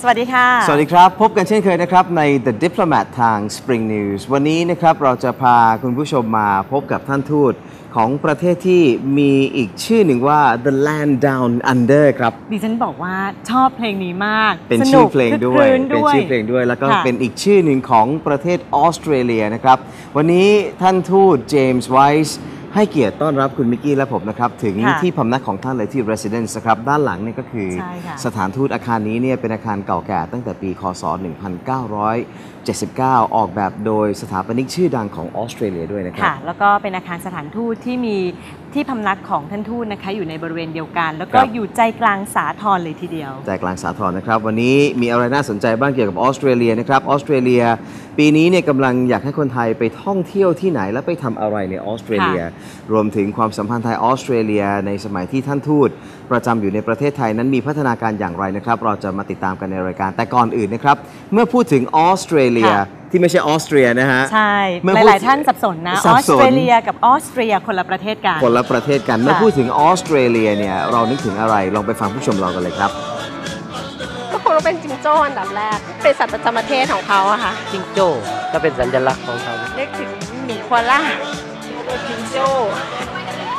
สวัสดีค่ะสวัสดีครับพบกันเช่นเคยนะครับใน The Diplomat ทาง Spring News วันนี้นะครับเราจะพาคุณผู้ชมมาพบกับท่านทูตของประเทศที่มีอีกชื่อหนึ่งว่า The Land Down Under ครับดิฉันบอกว่าชอบเพลงนี้มากเป็นชื่อเพลงด้วยเป็นชื่อเพลงด้วยแล้วก็เป็นอีกชื่อหนึ่งของประเทศออสเตรเลียนะครับวันนี้ท่านทูตเจมส์ไวส์ให้เกียรติต้อนรับคุณมิกกี้และผมนะครับถึงที่พำนักของท่านเลยที่ Residence นะครับด้านหลังนี่ก็คือสถานทูตอาคารนี้เนี่ยเป็นอาคารเก่าแก่ตั้งแต่ปีคศ 1979 ออกแบบโดยสถาปนิกชื่อดังของออสเตรเลียด้วยนะครับแล้วก็เป็นอาคารสถานทูตที่มีที่พำนักของท่านทูตนะคะอยู่ในบริเวณเดียวกันแล้วก็อยู่ใจกลางสาทรเลยทีเดียวใจกลางสาทรนะครับวันนี้มีอะไรน่าสนใจบ้างเกี่ยวกับออสเตรเลียนะครับออสเตรเลียปีนี้เนี่ยกำลังอยากให้คนไทยไปท่องเที่ยวที่ไหนและไปทำอะไรในออสเตรเลียรวมถึงความสัมพันธ์ไทยออสเตรเลียในสมัยที่ท่านทูตประจำอยู่ในประเทศไทยนั้นมีพัฒนาการอย่างไรนะครับเราจะมาติดตามกันในรายการแต่ก่อนอื่นนะครับเมื่อพูดถึงออสเตรเลียที่ไม่ใช่ออสเตรียนะฮะใช่หลายๆท่านสับสนนะออสเตรเลียกับออสเตรียคนละประเทศกันคนละประเทศกันเมื่อพูดถึงออสเตรเลียเนี่ยเรานึกถึงอะไรลองไปฟังผู้ชมเรากันเลยครับก็คงเป็นจิงโจ้อันดับแรกเป็นสัตว์ประจำประเทศของเขาอะค่ะจิงโจ้ก็เป็นสัญลักษณ์ของเขานึกถึงหมีโคอาล่าจิงโจ้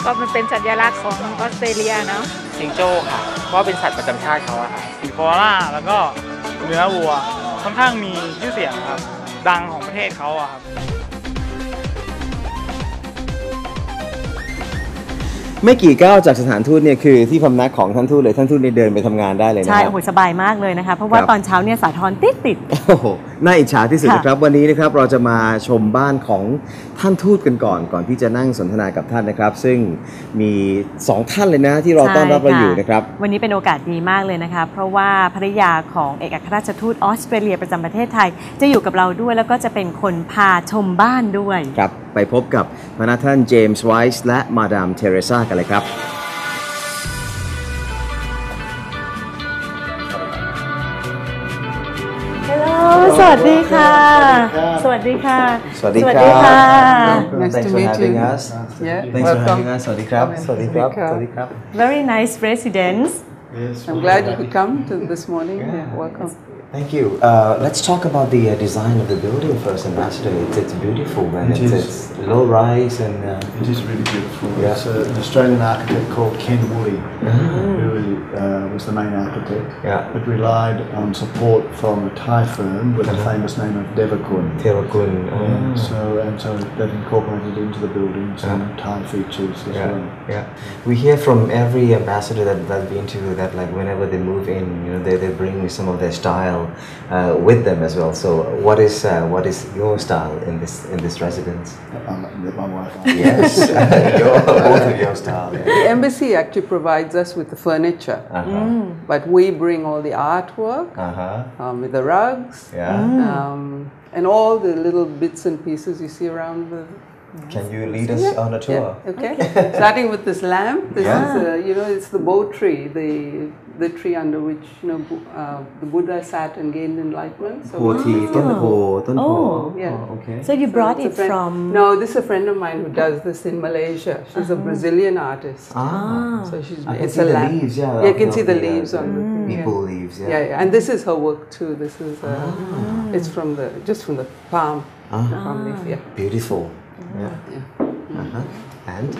ก็มันเป็นสัญลักษณ์ของออสเตรเลียเนาะจิงโจ้ค่ะเพราะเป็นสัตว์ประจำชาติเขาอะค่ะหมีโคอาล่าแล้วก็เนื้อวัวค่อนข้างมีชื่อเสียงครับดังของประเทศเขาอะครับไม่กี่ก้าวจากสถานทูตเนี่ยคือที่พำนักของท่านทูตเลยท่านทูตเนี่ยเดินไปทำงานได้เลยนะใช่โอ้โหสบายมากเลยนะคะเพราะว่าตอนเช้าเนี่ยสาทรติดโอ้โหน่าอิจฉาที่สุดนะครับวันนี้นะครับเราจะมาชมบ้านของท่านทูตกันก่อนที่จะนั่งสนทนากับท่านนะครับซึ่งมี2ท่านเลยนะที่รอต้อนรับเราอยู่นะครับวันนี้เป็นโอกาสดีมากเลยนะคะเพราะว่าภรรยาของเอกอัครราชทูตออสเตรเลียประจำประเทศไทยจะอยู่กับเราด้วยแล้วก็จะเป็นคนพาชมบ้านด้วยครับไปพบกับพนักท่านเจมส์ไวส์และมาดามเทเรซากันเลยครับสวัสดีค่ะสวัสดีค่ะสวัสดีค่ะ Thanks for having us Thanks for having us สวัสดีครับสวัสดีครับสวัสดีครับ Very nice residence I'm glad you could come to this morning welcome Thank you. Let's talk about the design of the building first, Ambassador. It's beautiful, and it's low rise and. It is really beautiful. Yeah. It's an Australian architect called Ken Woolley, who was the main architect, but relied on support from a Thai firm with the famous name of Devakun. So that incorporated into the building some Thai features as well. Yeah. We hear from every ambassador that's been to that, like whenever they move in, they bring some of their style. With them as well. So, what is your style in this residence? My wife. Yes, both of your style. Yeah. The embassy actually provides us with the furniture, but we bring all the artwork with the rugs and all the little bits and pieces you see around the. Can you lead us on a tour? Yeah. Okay. Starting with this lamp. This is it's the Bo tree, the tree under which the Buddha sat and gained enlightenment. So okay. So you brought it from? No, this is a friend of mine who does this in Malaysia. She's a Brazilian artist. So it's a lamp. Leaves, you can see the leaves on the maple leaves. Yeah. And this is her work too. This is it's from the palm. Palm leaf. Beautiful. And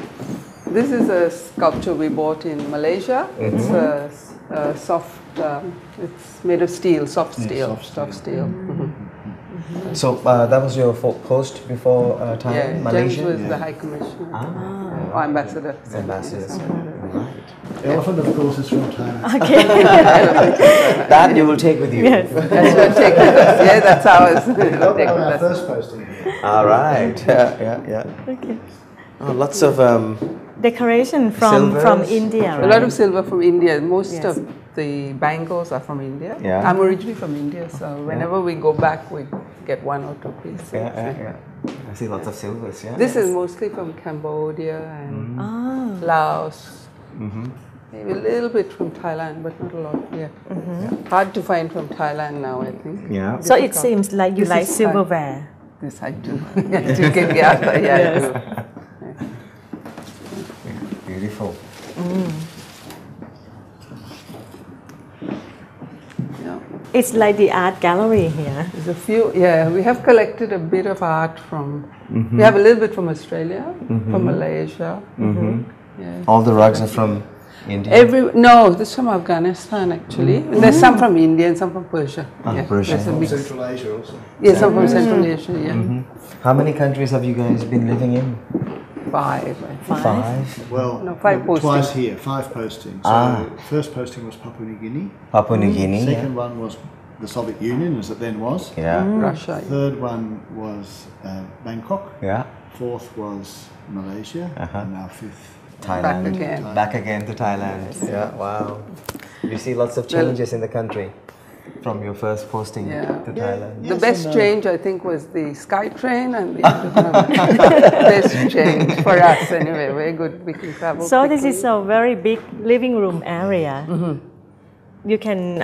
this is a sculpture we bought in Malaysia. It's a soft. It's made of steel, soft steel. So that was your post before Thailand, Malaysia. James was the High Commissioner, or Ambassador. Right. The elephant, of course, is from Thailand. Okay. That you will take with you. Yes. That's take with us. Yeah, that's ours. Our first posting here. All right. Yeah. Okay. Lots of decoration from India. Right? A lot of silver from India. Most of the bangles are from India. Yeah. I'm originally from India, so whenever we go back, we get one or two pieces. Yeah. I see lots of silvers. Yeah. This is mostly from Cambodia and Laos. Maybe a little bit from Thailand, but not a lot. Hard to find from Thailand now, I think. Yeah. So it seems like you like silverware. This I do. You can get I do. Beautiful. It's like the art gallery here. There's a few, yeah, we have collected a bit of art from, we have a little bit from Australia, from Malaysia. Yeah. All the rugs are from India. No, this is from Afghanistan actually. And there's some from India and some from Persia. Yeah, Persia. there's a mix. Central Asia also. Yeah, some from Central Asia, yeah. How many countries have you guys been living in? Five. Well, No, 5 postings. twice here, 5 postings. So first posting was Papua New Guinea. Papua New Guinea. Second one was the Soviet Union, as it then was. Yeah. Russia. Yeah. Third one was Bangkok. Yeah. Fourth was Malaysia. And now fifth. Thailand. Back again. Back again to Thailand. Yeah. Wow. You see lots of changes in the country from your first posting to Thailand. The best change, I think, was the SkyTrain and the best change for us anyway. Very good. We can travel So quickly. this is a very big living room area. You can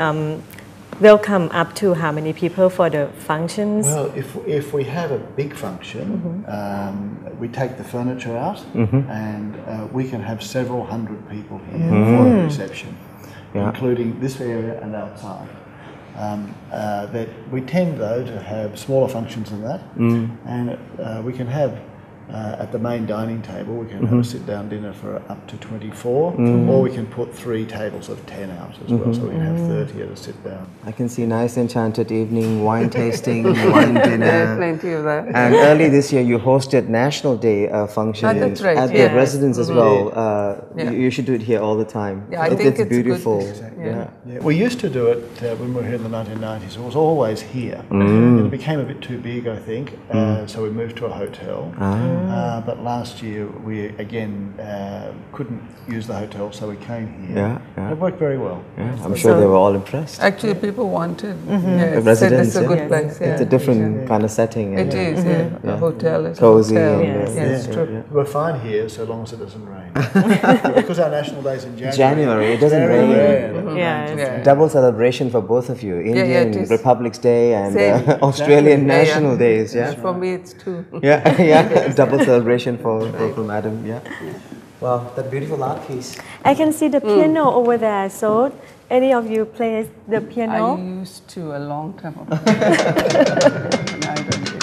welcome up to how many people for the functions? Well, if we have a big function, we take the furniture out and we can have several hundred people here for a reception, including this area and outside. That we tend though to have smaller functions than that, and we can have at the main dining table we can have a sit-down dinner for up to 24, or we can put 3 tables of 10 out as well, so we can have 30 at a sit-down. I can see nice enchanted evening, wine tasting, wine dinner. Plenty of that. And early this year you hosted National Day function that's right, at the yeah. residence as well. You should do it here all the time. Yeah, I think it's beautiful. good. Yeah. We used to do it when we were here in the 1990s. It was always here. It became a bit too big, I think, so we moved to a hotel. But last year we again couldn't use the hotel, so we came here. It worked very well. I'm sure they were all impressed. Actually, people wanted. The residence, it's a good place. Yeah. It's a different kind of setting. It is. A hotel is Cozy a hotel. and, Yeah, it's true. We're fine here so long as it doesn't rain. Because our national day's in January. January, it doesn't Very rain. rare. Yeah. Double celebration for both of you, Indian it is. Republic's Day and Same. Australian National Days. Yeah. For me, it's two. Yeah. Double celebration for Madam. Yeah. Wow, that beautiful art piece. I can see the piano over there. So any of you play the piano? I used to a long time ago. Now I don't do it.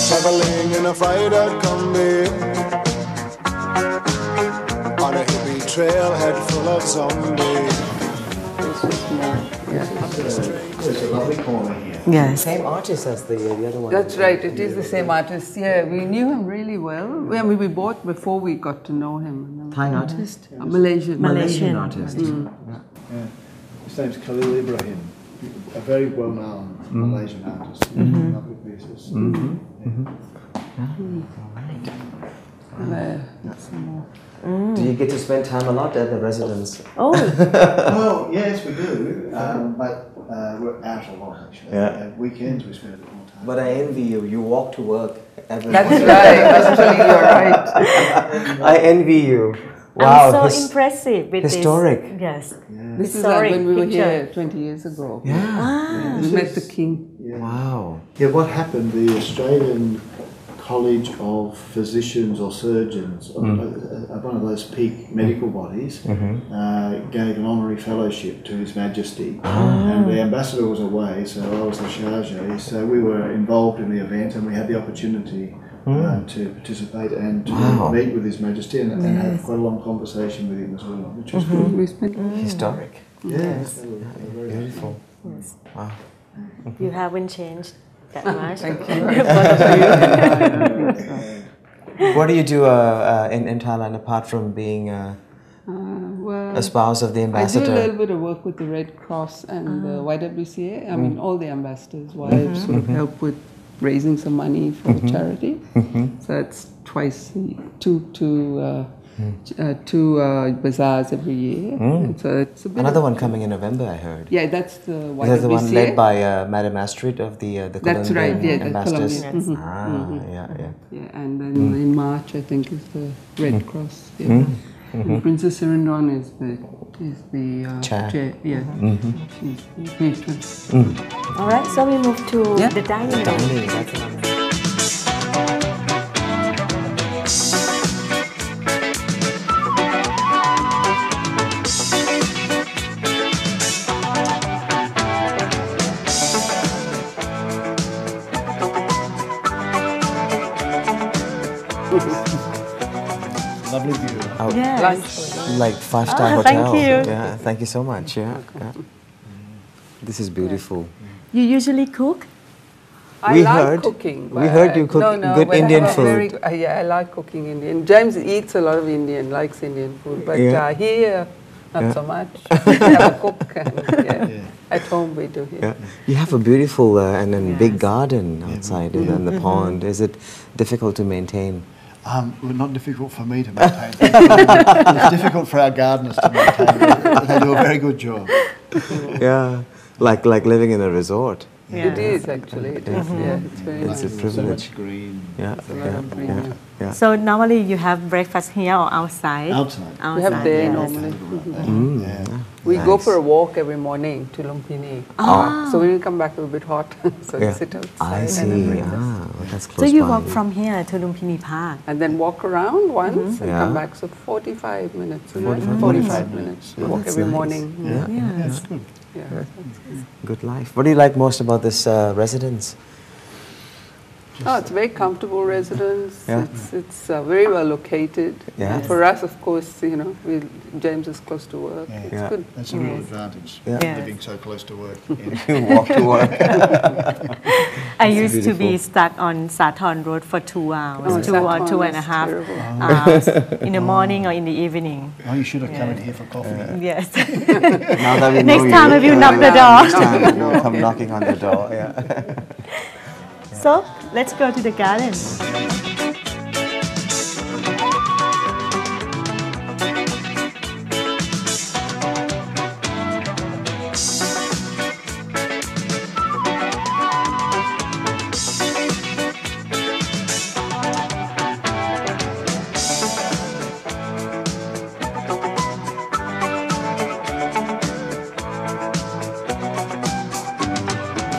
Traveling in a freighter combi on a hippie trailhead full of zombies. It's a lovely corner here. Yes. Same artist as the other one. That's right, it is the same artist. Yeah, we knew him really well. I mean, we bought before we got to know him. Thai artist? Malaysian artist. His name's Khalil Ibrahim, a very well-known Malaysian artist. Lovely pieces. Some more. Do you get to spend time a lot at the residence? Oh, Well, yes, we do, but we're out a lot actually. At weekends we spend a bit more time. But I envy you. You walk to work every That's morning. right, actually, you're right. I envy you. Wow. I'm so impressive with historic. this. Yes. This is like Historic when we were picture. here 20 years ago. Yeah. We met the king. Wow. Yeah, what happened, the Australian College of Physicians or Surgeons, one of those peak medical bodies, gave an honorary fellowship to His Majesty. And the ambassador was away, so I was the charge. So we were involved in the event and we had the opportunity to participate and to meet with His Majesty and have quite a long conversation with him as well, which was good. We spent Historic. Yes. Beautiful. Yes. Wow. You haven't changed that much. Thank you. What do you do in Thailand apart from being Well, a spouse of the I ambassador? do a little bit of work with the Red Cross and the YWCA. I mean, all the ambassadors' wives sort of help with raising some money for the charity. So it's twice, two bazaars every year. And so it's a bit Another one coming in November, I heard. Yeah, that's the YWCA. That's the one led by Madam Astrid of the That's Colombian right, yeah, the ambassadors. Colombian. Yeah. And then in March, I think, is the Red Cross. Yeah. And Princess Sirindon is the Chair. Yeah, she's the patron. All right, so we move to Yeah. the dining room. Dining, that's another. lovely view. Yes. Lunch. Like five-star Oh, hotel. thank you. Yeah, thank you so much. Yeah, yeah. This is beautiful. You usually cook? I We like heard- cooking. we but heard you cook no, good but I Indian have a food. yeah, I like cooking Indian. James eats a lot of Indian, likes Indian food, but Yeah. here, not Yeah. so much. We have a cook, and at home we do here. Yeah. You have a beautiful and then big garden outside and then the pond. Is it difficult to maintain? Well, not difficult for me to maintain. It's difficult for our gardeners to maintain. They do a very good job. Yeah, like living in a resort. It is actually. It is. Yeah, it's very It's nice. a So privilege. much green. Yeah, a lot yeah, of green, yeah, yeah. So normally you have breakfast here or outside? Outside. We have there yes. normally. Yeah. We go Nice. for a walk every morning to Lumpini. So when we come back, we're a bit hot. So we Yeah. sit outside I and see. have breakfast. Well, that's close So you by. walk from here to Lumpini Park? And then walk around once and Yeah. come back. So 45 minutes. 45 minutes. We Oh, walk that's every nice. morning. Yeah. Yes. Yeah. Good life. What do you like most about this residence? Oh, it's a very comfortable residence. Yeah. It's very well located. Yeah. And for us, of course, James is close to work. Yeah. It's Yeah. good. That's a real advantage, Yeah. Yeah. living so close to work. You walk to work. I used to be beautiful. stuck on Sathorn Road for 2 hours, Oh, 2 or Sathorn 2.5 is terrible. hours in the morning or in the evening. Oh, you should have come in here for coffee. Yes. Now that we Next know time you, I will knock the door. Next time we'll come knocking on the door. Yeah. So let's go to the garden.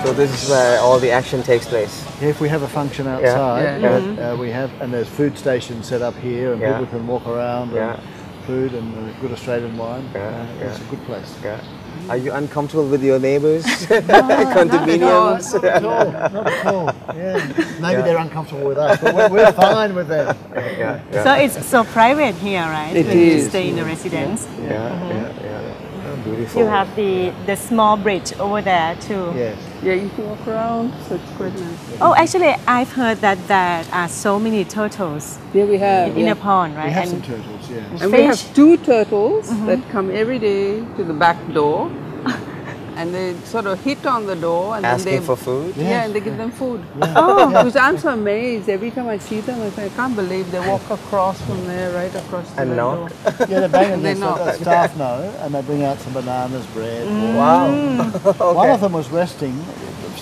So this is where all the action takes place. Yeah, if we have a function outside, Yeah. we have, and there's food stations set up here, and Yeah. people can walk around and Yeah. food and good Australian wine. Yeah, It's a good place. Yeah. Are you uncomfortable with your neighbors? Not Condominiums? Not at all. Not at all. Yeah. Maybe they're uncomfortable with us, but we're fine with them. Yeah, yeah, So it's so private here, right? It when you is. stay in the residence. yeah, yeah. Oh, beautiful. You have the small bridge over there too. Yes. Yeah, you can walk around, so it's quite nice. Oh, actually, I've heard that there are so many turtles Yeah, we have. in a pond, right? We have And some turtles, yes. And we have fish. 2 turtles that come every day to the back door, and they sort of hit on the door and Asking then they for food? Yeah, and they give them food. Oh, because I'm so amazed every time I see them. I say, I can't believe they walk across from there, right across to And the knock? door. Yeah, they bang on They this, so knock. the staff know, and they bring out some bananas, bread. Wow. One of them was resting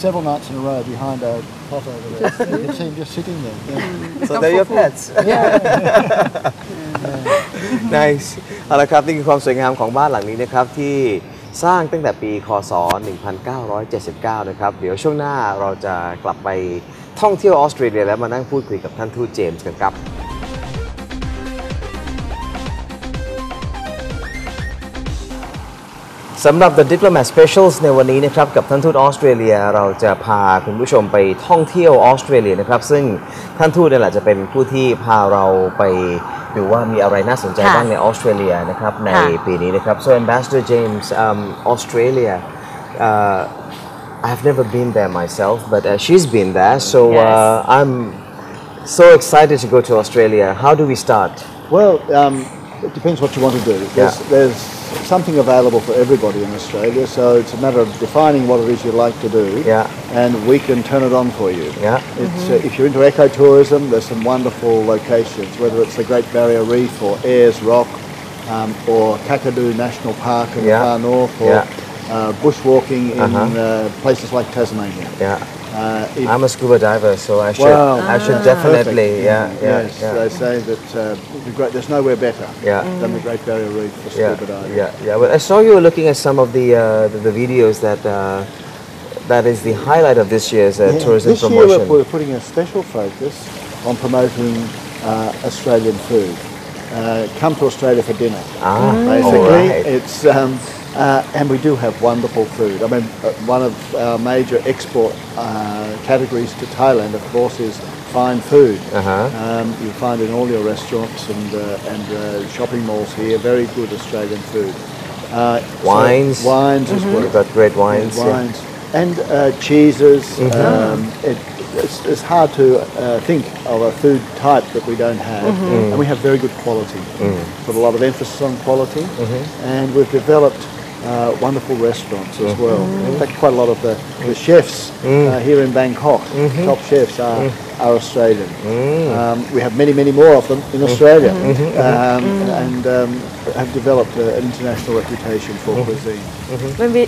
several nights in a row behind a pot over there. You can see him just sitting there. Yeah. So they're your pets. Nice เอาละครับนี่คือความสวยงามของบ้านหลังนี้นะครับที่สร้างตั้งแต่ปีคศ 1979 นะครับเดี๋ยวช่วงหน้าเราจะกลับไปท่องเที่ยวออสเตรเลียแล้วมานั่งพูดคุยกับท่านทูตเจมส์กันครับ สำหรับ The Diplomat Specials ในวันนี้นะครับกับท่านทูตออสเตรเลียเราจะพาคุณผู้ชมไปท่องเที่ยวออสเตรเลียนะครับซึ่งท่านทูตนี่แหละจะเป็นผู้ที่พาเราไปดูว่ามีอะไรน่าสนใจบ้างในออสเตรเลียนะครับในปีนี้นะครับ So Ambassador James Australia I've never been there myself but she's been there so I'm so excited to go to Australia. How do we start? Well, it depends what you want to do. There's something available for everybody in Australia, so it's a matter of defining what it is you like to do, and we can turn it on for you. It's, if you're into ecotourism, there's some wonderful locations, whether it's the Great Barrier Reef or Ayers Rock or Kakadu National Park in the far north, or bushwalking in places like Tasmania. I'm a scuba diver, so I should definitely. Yes, they say that there's nowhere better than the Great Barrier Reef for scuba diving. Well, I saw you were looking at some of the videos that is the highlight of this year's tourism this promotion. This year we're putting a special focus on promoting Australian food. Come to Australia for dinner. Basically, it's. And we do have wonderful food. I mean, one of our major export categories to Thailand, of course, is fine food. You'll find in all your restaurants and shopping malls here very good Australian food. Wines. So wines as well. We've got great wines. Wines. And cheeses. It's hard to think of a food type that we don't have, and we have very good quality. Put a lot of emphasis on quality, and we've developed wonderful restaurants as well. In fact, quite a lot of the chefs here in Bangkok, top chefs, are Australian. We have many, many more of them in Australia, and have developed an international reputation for cuisine.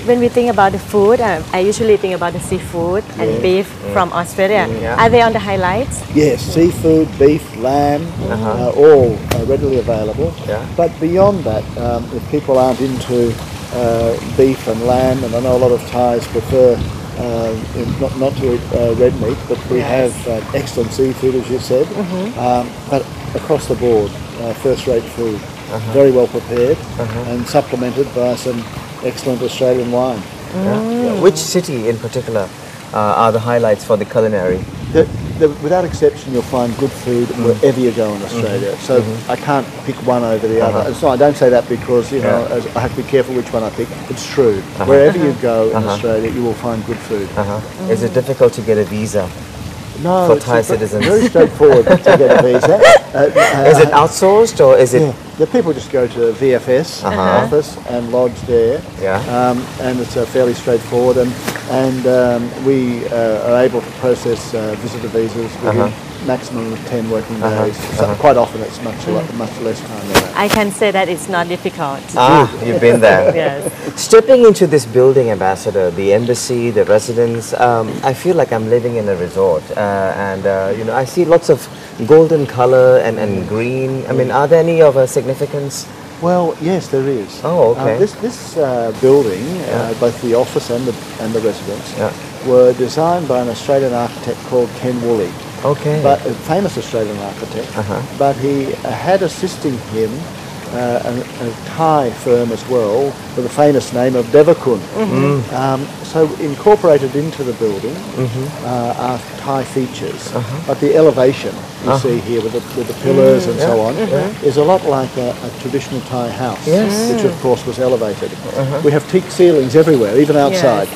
When we think about the food, I usually think about the seafood and beef from Australia. Are they on the highlights? Yes, seafood, beef, lamb, all readily available. But beyond that, if people aren't into beef and lamb, and I know a lot of Thais prefer not to eat red meat, but we have excellent seafood, as you said, but across the board, first-rate food, very well prepared, and supplemented by some excellent Australian wine. Which city in particular are the highlights for the culinary? Without exception, you'll find good food wherever you go in Australia. So I can't pick one over the other. So I don't say that because I have to be careful which one I pick. It's true. Wherever you go in Australia, you will find good food. Is it difficult to get a visa? No, for it's Thai citizens? Very straightforward to get a visa. Is it outsourced or is it? The people just go to the VFS office and lodge there. And it's fairly straightforward, and we are able to process visitor visas within maximum of 10 working days. So quite often it's much less time than that. I can say that it's not difficult. You've been there. Yes. Stepping into this building, Ambassador, the embassy, the residence, I feel like I'm living in a resort, and I see lots of golden color and green. I mean, are there any of a significance? Well, yes, there is. Oh, okay. This building, both the office and the residence, were designed by an Australian architect called Ken Woolley. Okay. But a famous Australian architect. But he had assisting him a Thai firm as well with the famous name of Devakun. So incorporated into the building are Thai features, but the elevation you see here with the pillars and so on is a lot like a traditional Thai house, which of course was elevated. We have teak ceilings everywhere, even outside.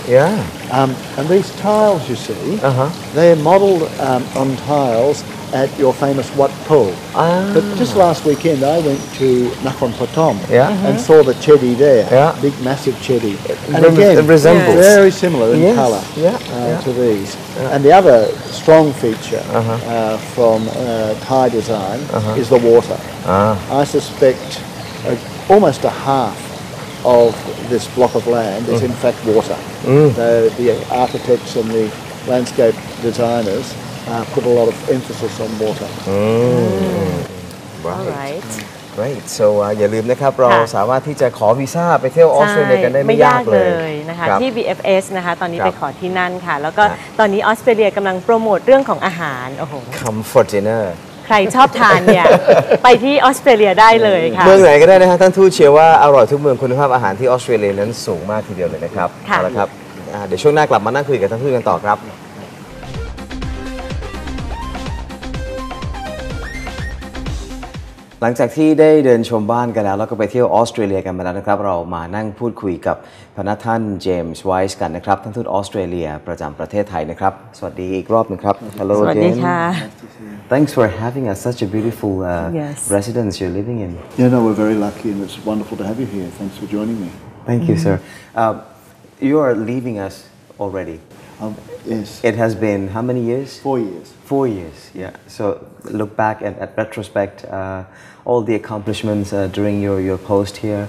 And these tiles you see, they're modelled on tiles at your famous Wat Po. But just last weekend I went to Nakhon Pathom and saw the chedi there, big massive chedi. And again, it resembles. Very similar in colour to these. And the other strong feature from Thai design is the water. I suspect almost a half of this block of land is in fact water. The architects and the landscape designers put a lot of emphasis on water. All right. Great. So อย่าลืมนะครับเราสามารถที่จะขอวีซ่าไปเที่ยวออสเตรเลียกันได้ไม่ยากเลยนะคะที่ VFS นะคะตอนนี้ไปขอที่นั่นค่ะแล้วก็ตอนนี้ออสเตรเลียกำลังโปรโมทเรื่องของอาหารโอ้โห Comfort dinner ใครชอบทานเนี่ย ไปที่ออสเตรเลียได้เลยค่ะเมืองไหนก็ได้นะฮะท่านทูตเชื่อว่าอร่อยทุกเมืองคุณภาพอาหารที่ออสเตรเลียนั้นสูงมากทีเดียวเลยนะครับเอาละครับเดี๋ยวช่วงหน้ากลับมานั่งคุยกับท่านทูตกันต่อครับ หลังจากที่ได้เดินชมบ้านกันแล้วแล้วก็ไปเที่ยวออสเตรเลียกันมาแล้วนะครับเรามานั่งพูดคุยกับพนักท่านเจมส์ไวส์กันนะครับท่านทูตออสเตรเลียประจำประเทศไทยนะครับสวัสดีอีกรอบนึงครับ Hello สวัสดีค่ะ Thanks for having us such a beautiful residence you're living in. Yeah, no, we're very lucky and it's wonderful to have you here. Thanks for joining me. Thank you, sir. You are leaving us already. Yes. It has been how many years? 4 years. 4 years, yeah. So look back at retrospect, all the accomplishments during your post here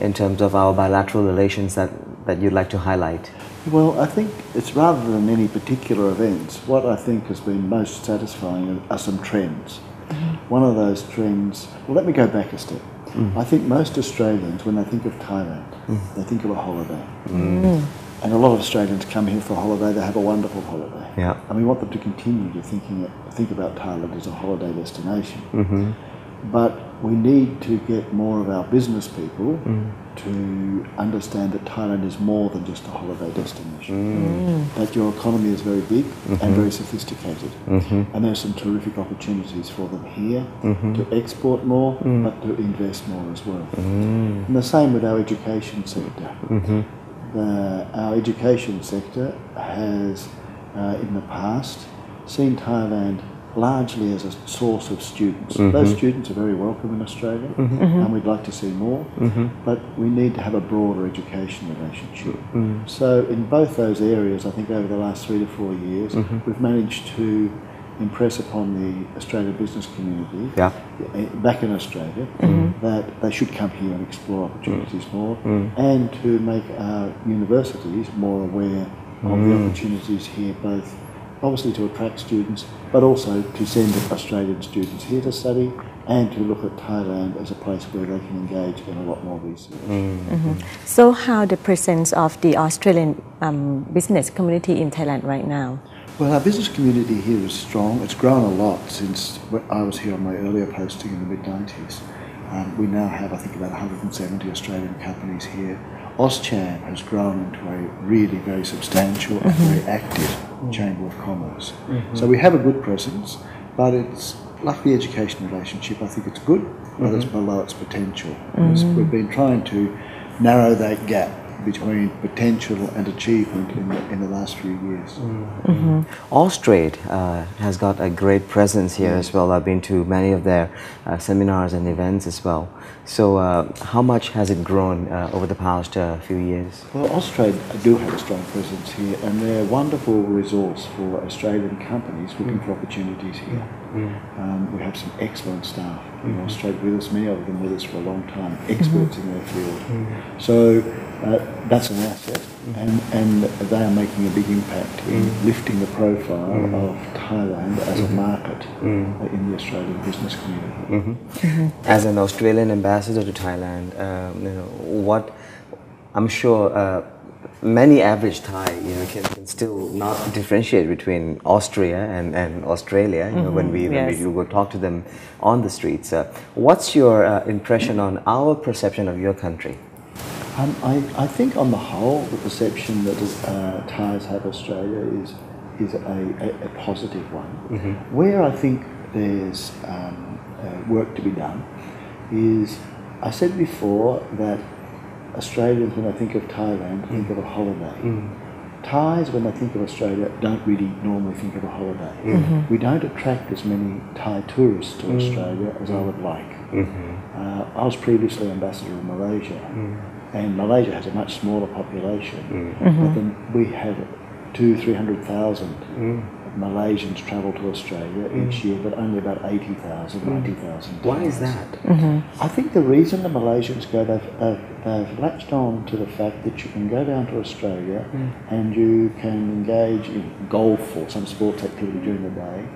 in terms of our bilateral relations that you'd like to highlight. Well, I think it's rather than any particular events, what I think has been most satisfying are some trends. One of those trends, well, let me go back a step. I think most Australians, when they think of Thailand, they think of a holiday. And a lot of Australians come here for a holiday, they have a wonderful holiday. And we want them to continue to think about Thailand as a holiday destination. But we need to get more of our business people to understand that Thailand is more than just a holiday destination. That your economy is very big and very sophisticated. And there's some terrific opportunities for them here to export more, but to invest more as well. And the same with our education sector. Our education sector has, in the past, seen Thailand largely as a source of students. Those students are very welcome in Australia, and we'd like to see more, but we need to have a broader education relationship. So in both those areas, I think over the last 3 to 4 years, we've managed to impress upon the Australian business community back in Australia that they should come here and explore opportunities more, and to make our universities more aware of the opportunities here, both obviously to attract students, but also to send Australian students here to study and to look at Thailand as a place where they can engage in a lot more research. So how the presence of the Australian business community in Thailand right now? Well, our business community here is strong. It's grown a lot since I was here on my earlier posting in the mid-90s. We now have, I think, about 170 Australian companies here. AusCham has grown into a really very substantial and very active Chamber of Commerce. So we have a good presence, but it's like the education relationship. I think it's good, but it's below its potential. We've been trying to narrow that gap between potential and achievement in the last few years. Austrade has got a great presence here as well. I've been to many of their seminars and events as well. So how much has it grown over the past few years? Well, Austrade do have a strong presence here, and they're a wonderful resource for Australian companies looking for opportunities here. We have some excellent staff in Austrade with us, many of them with us for a long time, experts in their field. So that's an asset, and they are making a big impact in lifting the profile of Thailand as a market in the Australian business community. As an Australian ambassador to Thailand, what I'm sure many average Thai can still not differentiate between Austria and Australia when we go talk to them on the streets. What's your impression on our perception of your country? I think on the whole, the perception that Thais have Australia is a positive one. Where I think there's work to be done is, I said before that Australians, when they think of Thailand, think of a holiday. Thais, when they think of Australia, don't really normally think of a holiday. We don't attract as many Thai tourists to Australia as I would like. I was previously ambassador in Malaysia, and Malaysia has a much smaller population, but then we have 200,000-300,000 Malaysians travel to Australia each year, but only about 80,000, 90,000. Why is that? I think the reason the Malaysians go, they've latched on to the fact that you can go down to Australia and you can engage in golf or some sports activity during the day,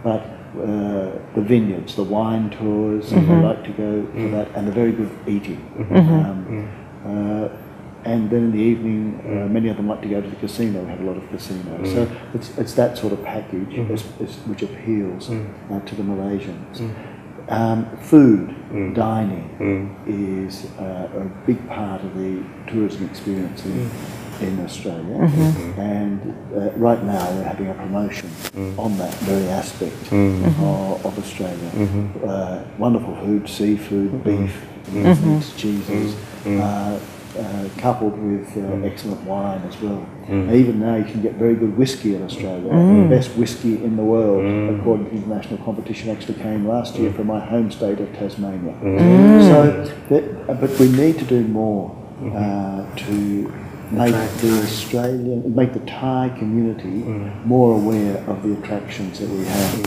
but the vineyards, the wine tours, they like to go for that, and the very good eating. And then in the evening, many of them like to go to the casino. We have a lot of casinos. So it's that sort of package which appeals to the Malaysians. Food, dining is a big part of the tourism experience in Australia. And right now we're having a promotion on that very aspect of Australia. Wonderful food, seafood, beef, meats, cheeses. Coupled with excellent wine as well. Even now you can get very good whiskey in Australia. The best whiskey in the world, according to international competition, actually came last year from my home state of Tasmania. So, but we need to do more to make the Thai community more aware of the attractions that we have.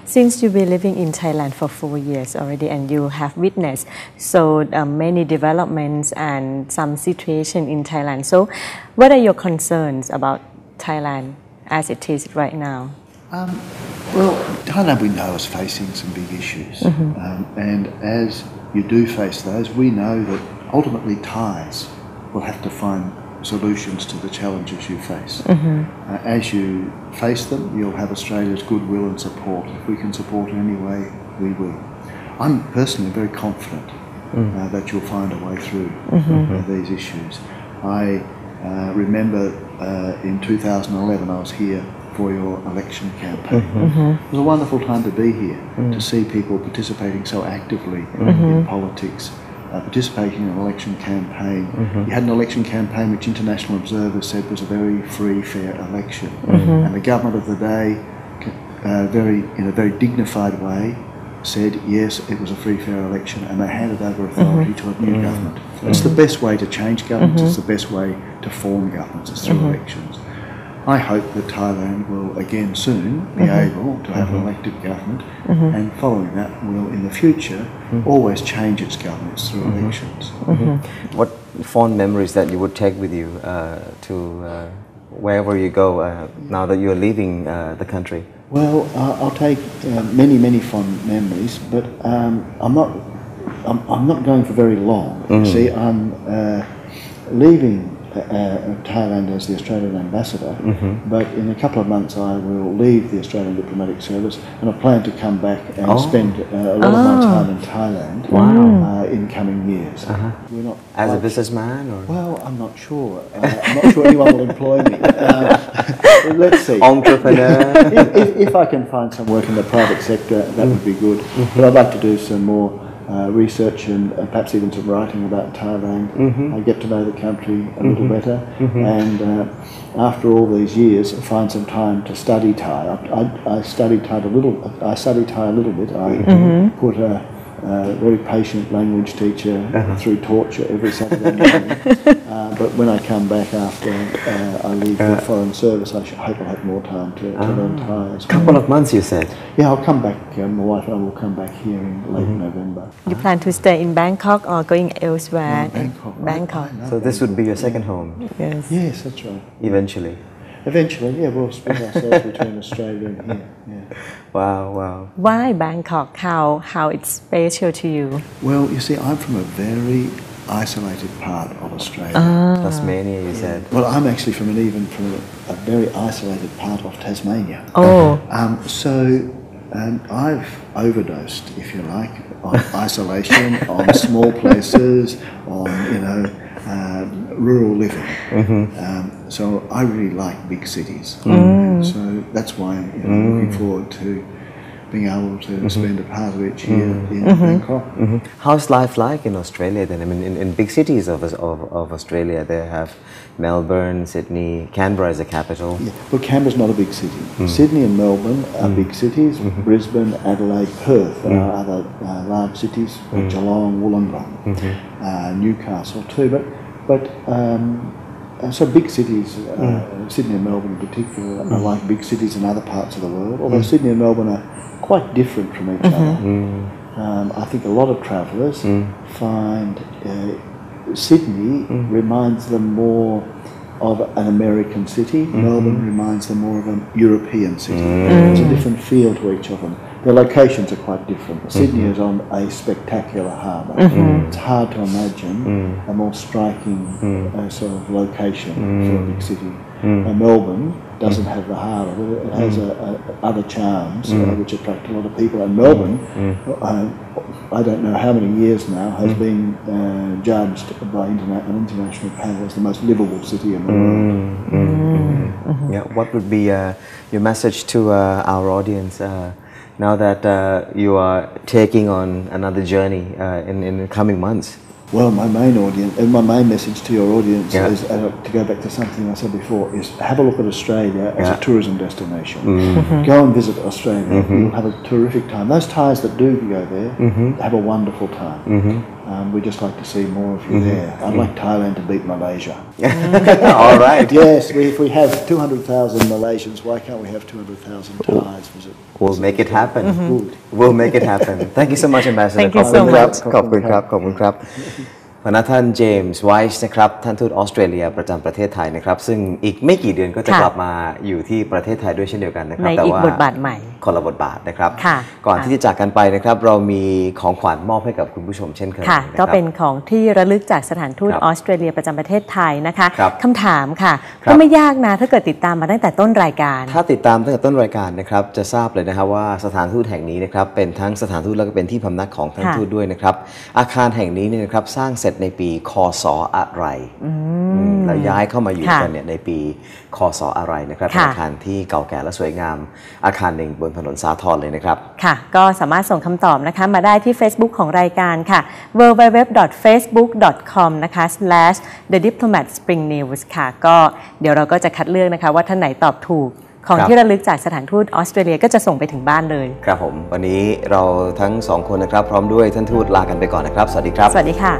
Since you've been living in Thailand for 4 years already, and you have witnessed so many developments and some situation in Thailand, so what are your concerns about Thailand as it is right now? Well, Thailand we know is facing some big issues, and as you do face those, we know that ultimately Thais will have to find solutions to the challenges you face. As you face them, you'll have Australia's goodwill and support. If we can support in any way, we will. I'm personally very confident that you'll find a way through these issues. I remember in 2011 I was here for your election campaign. It was a wonderful time to be here, to see people participating so actively in politics, participating in an election campaign. You had an election campaign which international observers said was a very free, fair election. And the government of the day, in a very dignified way, said yes, it was a free, fair election, and they handed over authority to a new government. It's the best way to change governments, it's the best way to form governments, it's through elections. I hope that Thailand will again soon be able to have an elected government, and following that will in the future always change its governments through elections. What fond memories that you would take with you to wherever you go now that you're leaving the country? Well, I'll take many fond memories, but I'm not going for very long. See, I'm leaving Thailand as the Australian ambassador, but in a couple of months I will leave the Australian Diplomatic Service, and I plan to come back and spend a lot of my time in Thailand in coming years. We're not As a businessman? Or? Well, I'm not sure. I'm not sure anyone will employ me. Let's see. Entrepreneur? If I can find some work in the private sector, that would be good. But I'd like to do some more research and perhaps even some writing about Thailand. I get to know the country a little better, and after all these years, find some time to study Thai. I studied Thai a little. I studied Thai a little bit. I put a very patient language teacher through torture every Saturday morning. But when I come back after I leave the Foreign Service, I hope I'll have more time to learn Thai as well. Couple of months, you said? Yeah, I'll come back. My wife and I will come back here in late November. You plan to stay in Bangkok or going elsewhere? Bangkok. Bangkok. I So this would be your second home? Yes. Yes, that's right. Eventually? Eventually, yeah, we'll split ourselves between Australia and here. Yeah. Wow. Why Bangkok? How it's special to you? Well, you see, I'm from a very isolated part of Australia. Tasmania, you said? Well, I'm actually from a very isolated part of Tasmania. Oh. So I've overdosed, if you like, on isolation, on small places, on rural living. So I really like big cities. So that's why I'm looking forward to being able to spend a part of each year in Bangkok. How's life like in Australia then? I mean, in big cities of Australia, they have Melbourne, Sydney, Canberra is the capital. Yeah. Well, Canberra's not a big city. Sydney and Melbourne are big cities. Brisbane, Adelaide, Perth are other large cities. Geelong, Wollongong, Newcastle too. But so big cities, Sydney and Melbourne in particular, are like big cities in other parts of the world. Although Sydney and Melbourne are quite different from each other. I think a lot of travellers find Sydney reminds them more of an American city. Melbourne reminds them more of an European city. There's a different feel to each of them. The locations are quite different. Sydney is on a spectacular harbour. It's hard to imagine a more striking sort of location for a big city. Melbourne doesn't have the harbour, but it has other charms which attract a lot of people. And Melbourne, I don't know how many years now, has been judged by an international panel as the most livable city in the world. Yeah, what would be your message to our audience now that you are taking on another journey in the coming months? Well, my main message to your audience is, to go back to something I said before, is have a look at Australia as a tourism destination. Go and visit Australia. You'll have a terrific time. Those Thais that do go there have a wonderful time. We'd just like to see more of you there. I'd like Thailand to beat Malaysia. All right. Yes, if we have 200,000 Malaysians, why can't we have 200,000 Thais visit? We'll make it happen. We'll make it happen. Thank you so much, Ambassador. Thank you so much. ขอบคุณครับ พนักท่านเจมส์ไวส์นะครับท่านทูตออสเตรเลียประจำประเทศไทยนะครับซึ่งอีกไม่กี่เดือนก็จะกลับมาอยู่ที่ประเทศไทยด้วยเช่นเดียวกันนะครับในอีกบทบาทใหม่คนละบทบาทนะครับก่อนที่จะจากกันไปนะครับเรามีของขวัญมอบให้กับคุณผู้ชมเช่นเคยก็เป็นของที่ระลึกจากสถานทูตออสเตรเลียประจำประเทศไทยนะคะคำถามค่ะก็ไม่ยากนะถ้าเกิดติดตามมาตั้งแต่ต้นรายการถ้าติดตามตั้งแต่ต้นรายการนะครับจะทราบเลยนะครับว่าสถานทูตแห่งนี้นะครับเป็นทั้งสถานทูตแล้วก็เป็นที่พำนักของท่านทูตด้วยนะครับอาคารแห่งนี้เนี่ยนะครับสร้างเสร็จในปีคศอะไรแล้วย้ายเข้ามาอยู่กันเนี่ยในปีคศอะไรนะครับเป็นอาคารที่เก่าแก่และสวยงามอาคารหนึ่งบนถนนสาทรเลยนะครับค่ะก็สามารถส่งคำตอบนะคะมาได้ที่ Facebook ของรายการค่ะ www.facebook.com นะคะ /thediplomatspringnews ค่ะก็เดี๋ยวเราก็จะคัดเลือกนะคะว่าท่านไหนตอบถูกของที่ระลึกจากสถานทูตออสเตรเลียก็จะส่งไปถึงบ้านเลยครับผมวันนี้เราทั้งสองคนนะครับพร้อมด้วยท่านทูตลากันไปก่อนนะครับสวัสดีครับสวัสดีค่ะ